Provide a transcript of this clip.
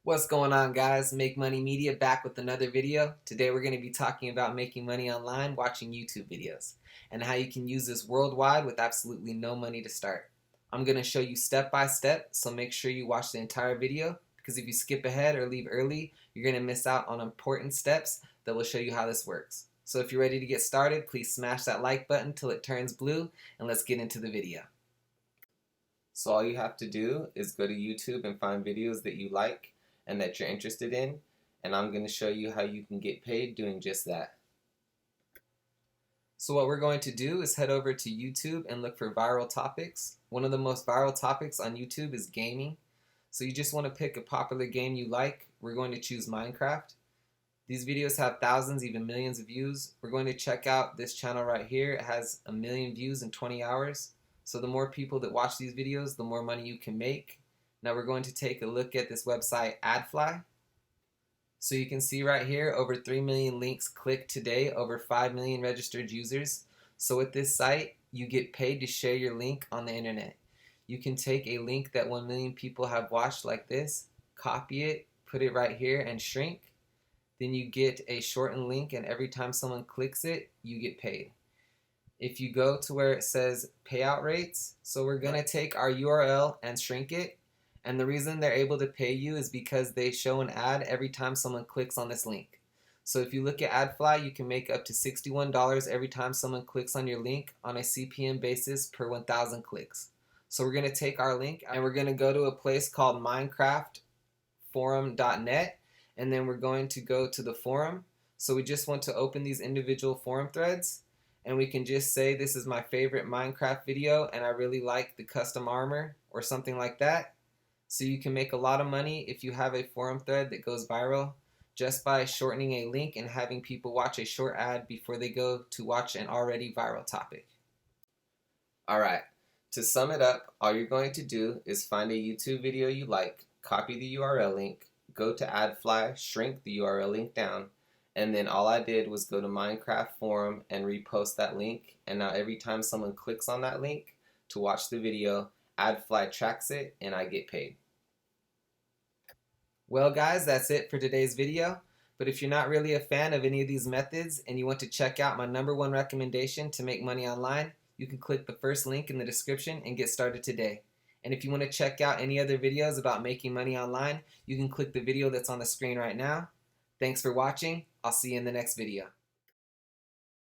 What's going on, guys? Make Money Media back with another video. Today we're going to be talking about making money online watching YouTube videos and how you can use this worldwide with absolutely no money to start. I'm going to show you step by step, so make sure you watch the entire video, because if you skip ahead or leave early, you're going to miss out on important steps that will show you how this works. So if you're ready to get started, please smash that like button till it turns blue, and let's get into the video. So all you have to do is go to YouTube and find videos that you like and that you're interested in, and I'm going to show you how you can get paid doing just that. So what we're going to do is head over to YouTube and look for viral topics. One of the most viral topics on YouTube is gaming. So you just want to pick a popular game you like. We're going to choose Minecraft. These videos have thousands, even millions of views. We're going to check out this channel right here. It has 1 million views in 20 hours. So the more people that watch these videos, the more money you can make. Now we're going to take a look at this website, AdFly. So you can see right here, over 3 million links clicked today, over 5 million registered users. So with this site, you get paid to share your link on the internet. You can take a link that 1 million people have watched like this, copy it, put it right here and shrink. Then you get a shortened link, and every time someone clicks it, you get paid. If you go to where it says payout rates, so we're going to take our URL and shrink it. And the reason they're able to pay you is because they show an ad every time someone clicks on this link. So if you look at AdFly, you can make up to $61 every time someone clicks on your link on a CPM basis per 1,000 clicks. So we're going to take our link and we're going to go to a place called minecraftforum.net, and then we're going to go to the forum. So we just want to open these individual forum threads, and we can just say this is my favorite Minecraft video and I really like the custom armor or something like that. So you can make a lot of money if you have a forum thread that goes viral just by shortening a link and having people watch a short ad before they go to watch an already viral topic. Alright, to sum it up, all you're going to do is find a YouTube video you like, copy the URL link, go to AdFly, shrink the URL link down, and then all I did was go to Minecraft forum and repost that link, and now every time someone clicks on that link to watch the video, AdFly tracks it and I get paid. Well guys, that's it for today's video. But if you're not really a fan of any of these methods and you want to check out my #1 recommendation to make money online, you can click the first link in the description and get started today. And if you want to check out any other videos about making money online, you can click the video that's on the screen right now. Thanks for watching. I'll see you in the next video.